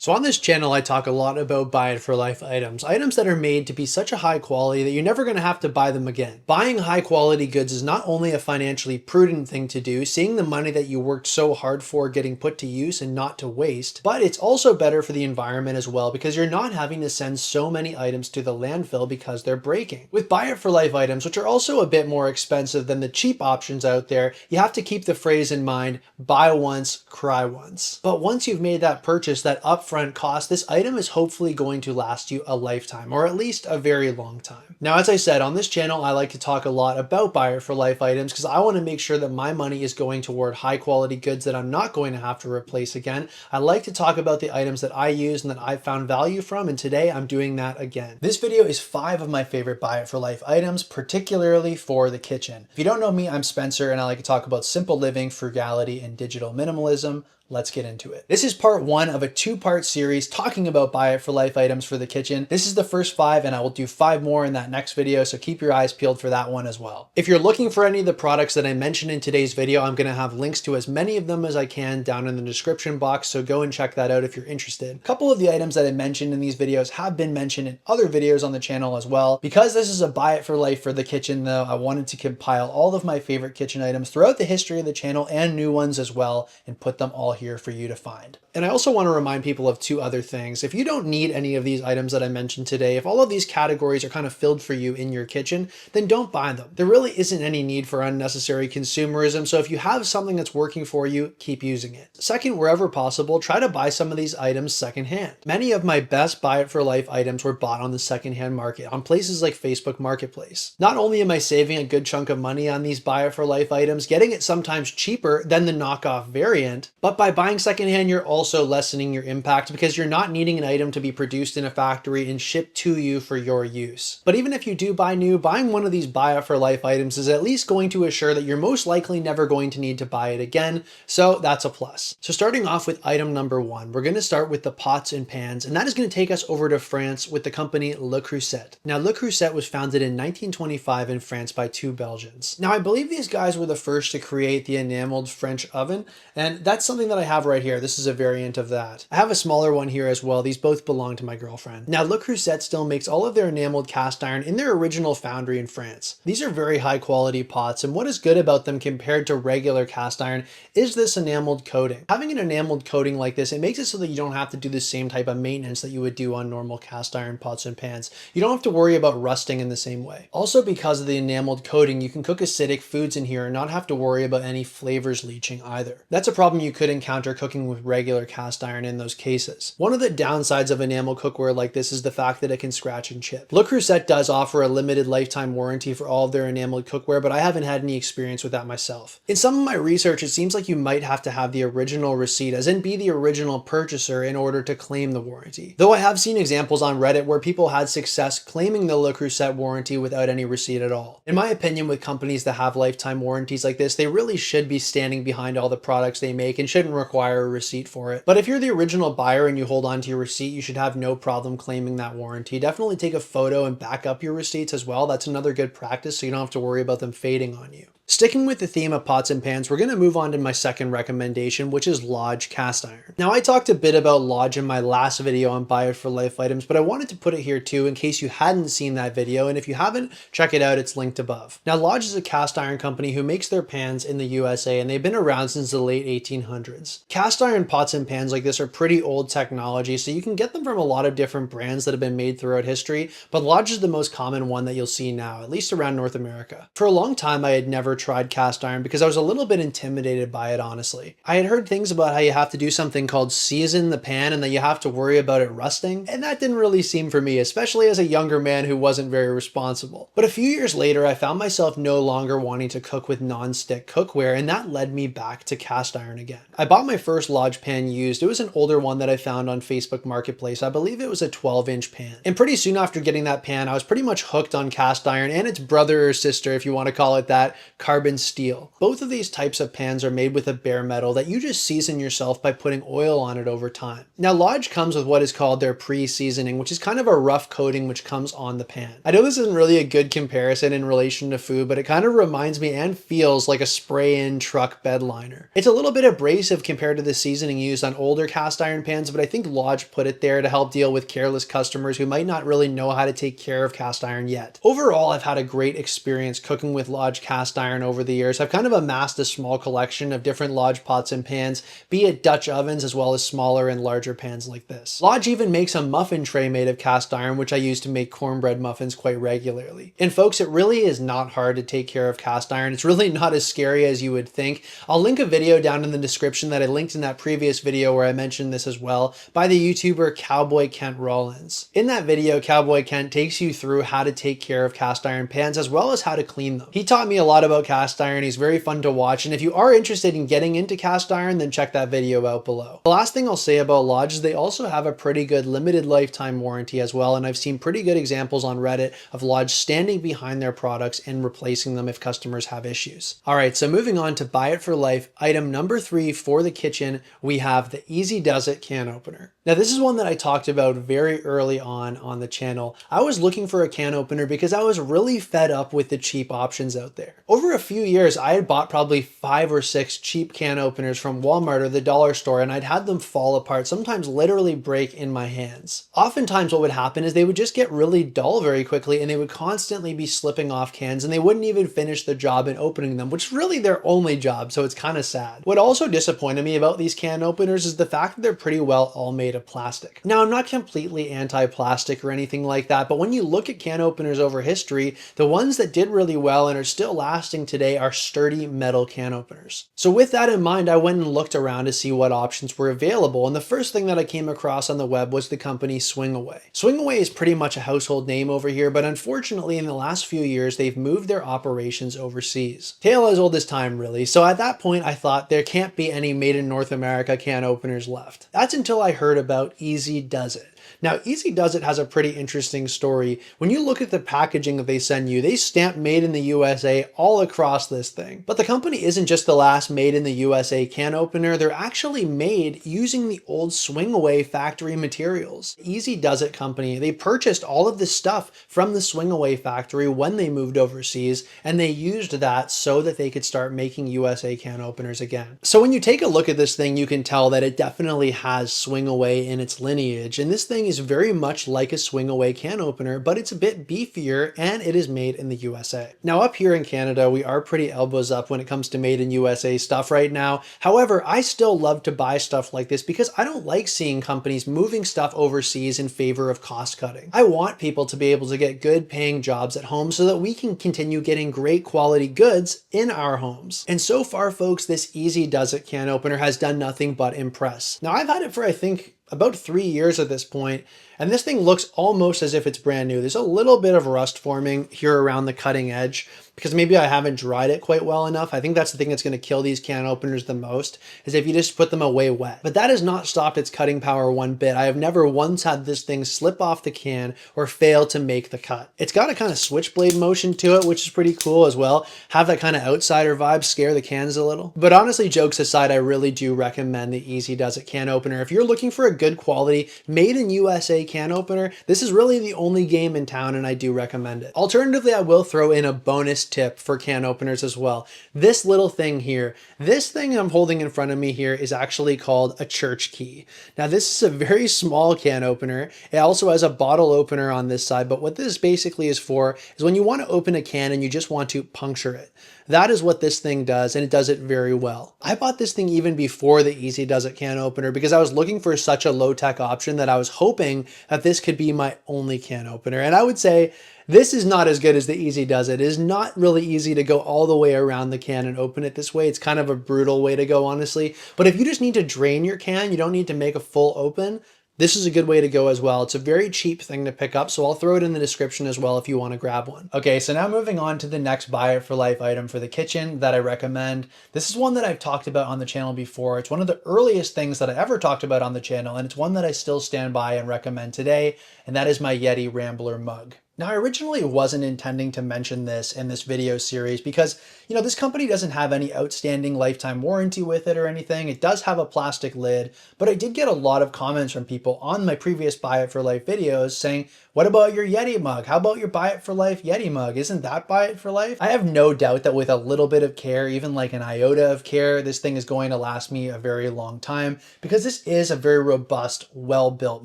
So on this channel, I talk a lot about buy it for life items that are made to be such a high quality that you're never going to have to buy them again. Buying high quality goods is not only a financially prudent thing to do, seeing the money that you worked so hard for getting put to use and not to waste, but it's also better for the environment as well because you're not having to send so many items to the landfill because they're breaking. With buy it for life items, which are also a bit more expensive than the cheap options out there, you have to keep the phrase in mind, buy once, cry once. But once you've made that purchase, that upfront cost, this item is hopefully going to last you a lifetime, or at least a very long time. Now, as I said, on this channel, I like to talk a lot about buy it for life items because I want to make sure that my money is going toward high quality goods that I'm not going to have to replace again. I like to talk about the items that I use and that I found value from, and today I'm doing that again. This video is 5 of my favorite buy it for life items, particularly for the kitchen. If you don't know me, I'm Spencer, and I like to talk about simple living, frugality, and digital minimalism. Let's get into it. This is part 1 of a 2-part series talking about buy it for life items for the kitchen. This is the first 5 and I will do 5 more in that next video, so keep your eyes peeled for that one as well. If you're looking for any of the products that I mentioned in today's video, I'm going to have links to as many of them as I can down in the description box, so go and check that out if you're interested. A couple of the items that I mentioned in these videos have been mentioned in other videos on the channel as well. Because this is a buy it for life for the kitchen though, I wanted to compile all of my favorite kitchen items throughout the history of the channel and new ones as well and put them all here for you to find. And I also want to remind people of 2 other things. If you don't need any of these items that I mentioned today, if all of these categories are kind of filled for you in your kitchen, then don't buy them. There really isn't any need for unnecessary consumerism, so if you have something that's working for you, keep using it. Second, wherever possible, try to buy some of these items secondhand. Many of my best buy it for life items were bought on the secondhand market on places like Facebook Marketplace. Not only am I saving a good chunk of money on these buy it for life items, getting it sometimes cheaper than the knockoff variant, but by buying secondhand, you're also lessening your impact because you're not needing an item to be produced in a factory and shipped to you for your use. But even if you do buy new, buying one of these buy it for life items is at least going to assure that you're most likely never going to need to buy it again, so that's a plus. So starting off with item number 1, we're going to start with the pots and pans, and that is going to take us over to France with the company Le Creuset. Now, Le Creuset was founded in 1925 in France by 2 Belgians. Now, I believe these guys were the first to create the enameled French oven, and that's something that I have right here. This is a variant of that. I have a smaller one here as well. These both belong to my girlfriend. Now, Le Creuset still makes all of their enameled cast iron in their original foundry in France. These are very high quality pots, and what is good about them compared to regular cast iron is this enameled coating. Having an enameled coating like this, it makes it so that you don't have to do the same type of maintenance that you would do on normal cast iron pots and pans. You don't have to worry about rusting in the same way. Also, because of the enameled coating, you can cook acidic foods in here and not have to worry about any flavors leaching either. That's a problem you could encounter cooking with regular cast iron in those cases. One of the downsides of enamel cookware like this is the fact that it can scratch and chip. Le Creuset does offer a limited lifetime warranty for all of their enameled cookware, but I haven't had any experience with that myself. In some of my research, it seems like you might have to have the original receipt, as in be the original purchaser, in order to claim the warranty. Though I have seen examples on Reddit where people had success claiming the Le Creuset warranty without any receipt at all. In my opinion, with companies that have lifetime warranties like this, they really should be standing behind all the products they make and shouldn't require a receipt for it. But if you're the original buyer and you hold on to your receipt, you should have no problem claiming that warranty. Definitely take a photo and back up your receipts as well. That's another good practice, so you don't have to worry about them fading on you. Sticking with the theme of pots and pans, we're going to move on to my second recommendation, which is Lodge cast iron. Now, I talked a bit about Lodge in my last video on buy it for life items, but I wanted to put it here too in case you hadn't seen that video, and if you haven't, check it out, it's linked above. Now, Lodge is a cast iron company who makes their pans in the USA, and they've been around since the late 1800s. Cast iron pots and pans like this are pretty old technology, so you can get them from a lot of different brands that have been made throughout history, but Lodge is the most common one that you'll see now, at least around North America. For a long time, I had never tried cast iron because I was a little bit intimidated by it, honestly. I had heard things about how you have to do something called season the pan and that you have to worry about it rusting, and that didn't really seem for me, especially as a younger man who wasn't very responsible. But a few years later, I found myself no longer wanting to cook with non-stick cookware, and that led me back to cast iron again. I bought my first Lodge pan used. It was an older one that I found on Facebook Marketplace. I believe it was a 12-inch pan. And pretty soon after getting that pan, I was pretty much hooked on cast iron and its brother or sister, if you want to call it that, carbon steel. Both of these types of pans are made with a bare metal that you just season yourself by putting oil on it over time. Now Lodge comes with what is called their pre-seasoning, which is kind of a rough coating which comes on the pan. I know this isn't really a good comparison in relation to food, but it kind of reminds me and feels like a spray-in truck bed liner. It's a little bit abrasive compared to the seasoning used on older cast iron pans, but I think Lodge put it there to help deal with careless customers who might not really know how to take care of cast iron yet. Overall, I've had a great experience cooking with Lodge cast iron over the years. I've kind of amassed a small collection of different Lodge pots and pans, be it Dutch ovens as well as smaller and larger pans like this. Lodge even makes a muffin tray made of cast iron, which I use to make cornbread muffins quite regularly. And folks, it really is not hard to take care of cast iron. It's really not as scary as you would think. I'll link a video down in the description that I linked in that previous video where I mentioned this as well by the YouTuber Cowboy Kent Rollins. In that video, Cowboy Kent takes you through how to take care of cast iron pans as well as how to clean them. He taught me a lot about cast iron. He's very fun to watch, and if you are interested in getting into cast iron, then check that video out below. The last thing I'll say about Lodge is they also have a pretty good limited lifetime warranty as well, and I've seen pretty good examples on Reddit of Lodge standing behind their products and replacing them if customers have issues. All right, so moving on to buy it for life, item number 3 for the kitchen, we have the Ez-duz-it can opener. Now this is one that I talked about very early on the channel. I was looking for a can opener because I was really fed up with the cheap options out there. Over a few years, I had bought probably 5 or 6 cheap can openers from Walmart or the dollar store, and I'd had them fall apart, sometimes literally break in my hands. Oftentimes what would happen is they would just get really dull very quickly, and they would constantly be slipping off cans, and they wouldn't even finish the job in opening them, which is really their only job, so it's kind of sad. What also disappointed me about these can openers is the fact that they're pretty well all made of plastic. Now, I'm not completely anti-plastic or anything like that, but when you look at can openers over history, the ones that did really well and are still lasting today are sturdy metal can openers. So with that in mind, I went and looked around to see what options were available, and the first thing that I came across on the web was the company Swingaway. Swingaway is pretty much a household name over here, but unfortunately in the last few years, they've moved their operations overseas. Tale as old as time, really. So at that point, I thought there can't be any made in North America can openers left. That's until I heard about Ez-duz-it. Now, Ez-duz-it has a pretty interesting story. When you look at the packaging that they send you, they stamp made in the USA all across this thing. But the company isn't just the last made in the USA can opener, they're actually made using the old Swingaway factory materials. Ez-duz-it company, they purchased all of this stuff from the Swingaway factory when they moved overseas, and they used that so that they could start making USA can openers again. So when you take a look at this thing, you can tell that it definitely has Swingaway in its lineage, and this thing is very much like a Swingaway can opener, but it's a bit beefier and it is made in the USA. Now up here in Canada, we are pretty elbows up when it comes to made in USA stuff right now. However, I still love to buy stuff like this because I don't like seeing companies moving stuff overseas in favor of cost cutting. I want people to be able to get good paying jobs at home so that we can continue getting great quality goods in our homes. And so far, folks, this Ez-duz-it can opener has done nothing but impress. Now I've had it for, I think, about 3 years at this point, and this thing looks almost as if it's brand new. There's a little bit of rust forming here around the cutting edge because maybe I haven't dried it quite well enough. I think that's the thing that's going to kill these can openers the most, is if you just put them away wet. But that has not stopped its cutting power one bit. I have never once had this thing slip off the can or fail to make the cut. It's got a kind of switchblade motion to it, which is pretty cool as well. Have that kind of outsider vibe, scare the cans a little. But honestly, jokes aside, I really do recommend the Ez-duz-it can opener. If you're looking for a good quality, made in USA can opener, this is really the only game in town, and I do recommend it. Alternatively, I will throw in a bonus tip for can openers as well. This little thing here, this thing I'm holding in front of me here is actually called a church key. Now this is a very small can opener. It also has a bottle opener on this side, but what this basically is for is when you want to open a can and you just want to puncture it. That is what this thing does, and it does it very well. I bought this thing even before the Ez-duz-it can opener because I was looking for such a low-tech option that I was hoping that this could be my only can opener. And I would say this is not as good as the Ez-duz-it. It is not really easy to go all the way around the can and open it this way. It's kind of a brutal way to go, honestly. But if you just need to drain your can, you don't need to make a full open, this is a good way to go as well. It's a very cheap thing to pick up, so I'll throw it in the description as well if you want to grab one. Okay, so now moving on to the next buy it for life item for the kitchen that I recommend. This is one that I've talked about on the channel before. It's one of the earliest things that I ever talked about on the channel, and it's one that I still stand by and recommend today, and that is my Yeti Rambler mug. Now, I originally wasn't intending to mention this in this video series because, this company doesn't have any outstanding lifetime warranty with it or anything. It does have a plastic lid, but I did get a lot of comments from people on my previous Buy It for Life videos saying, what about your Yeti mug? How about your Buy It for Life Yeti mug? Isn't that Buy It for Life? I have no doubt that with a little bit of care, even like an iota of care, this thing is going to last me a very long time because this is a very robust, well-built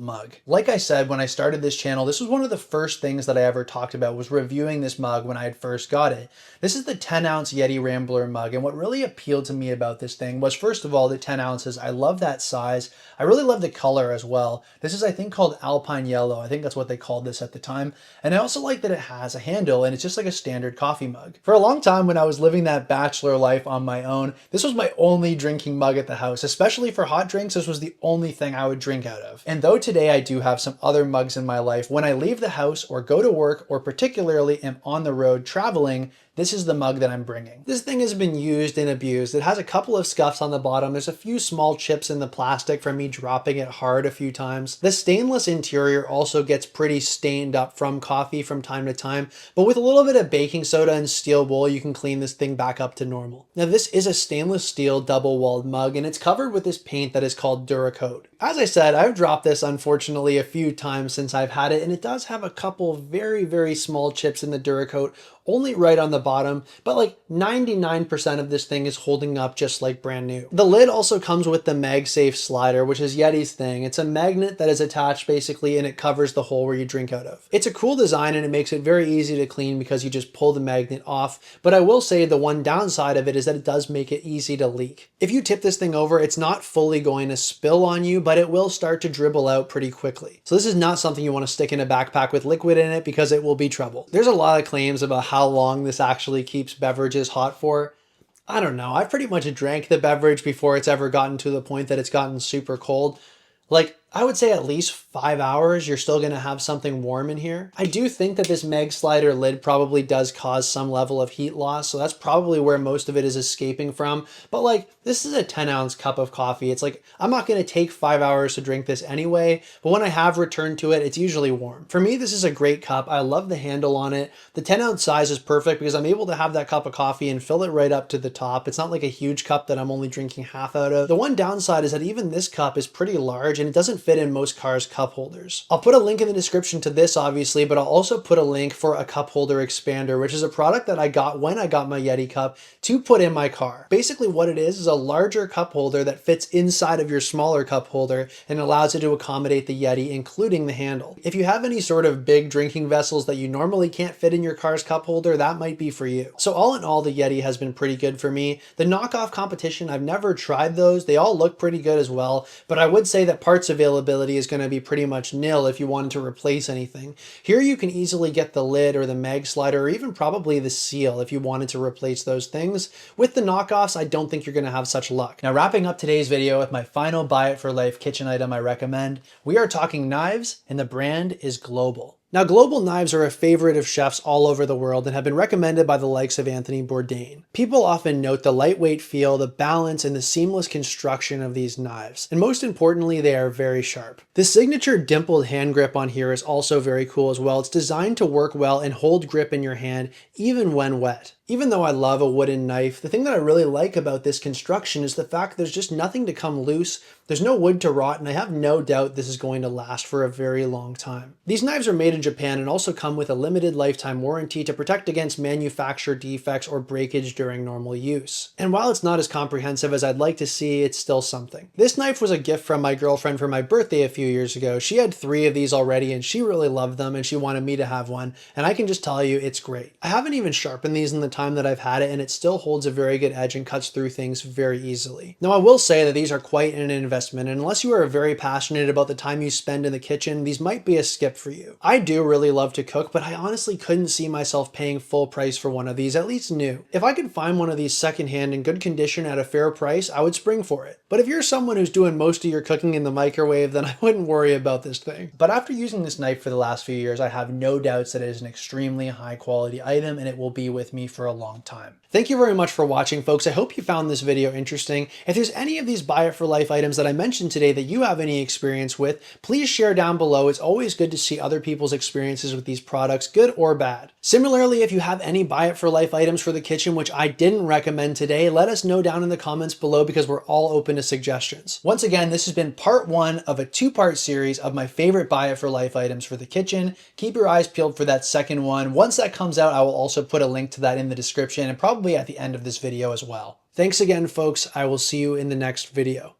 mug. Like I said, when I started this channel, this was one of the first things that I ever talked about was reviewing this mug when I had first got it. This is the 10-ounce Yeti Rambler mug, and what really appealed to me about this thing was, first of all, the 10 ounces. I love that size. I really love the color as well. This is, I think, called Alpine Yellow. I think that's what they called this at the time. And I also like that it has a handle, and it's just like a standard coffee mug. For a long time when I was living that bachelor life on my own, this was my only drinking mug at the house. Especially for hot drinks, this was the only thing I would drink out of. And though today I do have some other mugs in my life, when I leave the house or go to work or particularly am on the road traveling, this is the mug that I'm bringing. This thing has been used and abused. It has a couple of scuffs on the bottom. There's a few small chips in the plastic from me dropping it hard a few times. The stainless interior also gets pretty stained up from coffee from time to time, but with a little bit of baking soda and steel wool, you can clean this thing back up to normal. Now, this is a stainless steel double-walled mug, and it's covered with this paint that is called Duracoat. As I said, I've dropped this unfortunately a few times since I've had it, and it does have a couple very, very small chips in the Duracoat, only right on the bottom, but like 99% of this thing is holding up just like brand new. The lid also comes with the MagSafe slider, which is Yeti's thing. It's a magnet that is attached basically, and it covers the hole where you drink out of. It's a cool design, and it makes it very easy to clean because you just pull the magnet off, but I will say the one downside of it is that it does make it easy to leak. If you tip this thing over, it's not fully going to spill on you, but it will start to dribble out pretty quickly. So this is not something you want to stick in a backpack with liquid in it because it will be trouble. There's a lot of claims about how long this actually keeps beverages hot for. I don't know. I've pretty much drank the beverage before it's ever gotten to the point that it's gotten super cold. Like, I would say at least 5 hours, you're still going to have something warm in here. I do think that this Meg slider lid probably does cause some level of heat loss, so that's probably where most of it is escaping from. But like, this is a 10-ounce cup of coffee. It's like, I'm not going to take 5 hours to drink this anyway, but when I have returned to it, it's usually warm. For me, this is a great cup. I love the handle on it. The 10-ounce size is perfect because I'm able to have that cup of coffee and fill it right up to the top. It's not like a huge cup that I'm only drinking half out of. The one downside is that even this cup is pretty large and it doesn't fit in most cars' cup holders. I'll put a link in the description to this obviously, but I'll also put a link for a cup holder expander, which is a product that I got when I got my Yeti cup to put in my car. Basically what it is a larger cup holder that fits inside of your smaller cup holder and allows it to accommodate the Yeti, including the handle. If you have any sort of big drinking vessels that you normally can't fit in your car's cup holder, that might be for you. So all in all, the Yeti has been pretty good for me. The knockoff competition, I've never tried those. They all look pretty good as well, but I would say that parts availability is going to be pretty much nil if you wanted to replace anything. Here you can easily get the lid or the mag slider or even probably the seal if you wanted to replace those things. With the knockoffs, I don't think you're going to have such luck. Now, wrapping up today's video with my final Buy It for Life kitchen item I recommend, we are talking knives, and the brand is Global. Now, Global knives are a favorite of chefs all over the world and have been recommended by the likes of Anthony Bourdain. People often note the lightweight feel, the balance, and the seamless construction of these knives. And most importantly, they are very sharp. The signature dimpled hand grip on here is also very cool as well. It's designed to work well and hold grip in your hand even when wet. Even though I love a wooden knife, the thing that I really like about this construction is the fact there's just nothing to come loose, there's no wood to rot, and I have no doubt this is going to last for a very long time. These knives are made in Japan and also come with a limited lifetime warranty to protect against manufacturer defects or breakage during normal use. And while it's not as comprehensive as I'd like to see, it's still something. This knife was a gift from my girlfriend for my birthday a few years ago. She had 3 of these already and she really loved them and she wanted me to have one, and I can just tell you it's great. I haven't even sharpened these in the time that I've had it, and it still holds a very good edge and cuts through things very easily. Now, I will say that these are quite an investment, and unless you are very passionate about the time you spend in the kitchen, these might be a skip for you. I do really love to cook, but I honestly couldn't see myself paying full price for one of these, at least new. If I could find one of these secondhand in good condition at a fair price, I would spring for it. But if you're someone who's doing most of your cooking in the microwave, then I wouldn't worry about this thing. But after using this knife for the last few years, I have no doubts that it is an extremely high quality item and it will be with me for a long time. Thank you very much for watching, folks. I hope you found this video interesting. If there's any of these Buy It for Life items that I mentioned today that you have any experience with, please share down below. It's always good to see other people's experiences with these products, good or bad. Similarly, if you have any Buy It for Life items for the kitchen which I didn't recommend today, let us know down in the comments below because we're all open to suggestions. Once again, this has been part 1 of a 2-part series of my favorite Buy It for Life items for the kitchen. Keep your eyes peeled for that second one. Once that comes out, I will also put a link to that in the description and probably at the end of this video as well. Thanks again, folks. I will see you in the next video.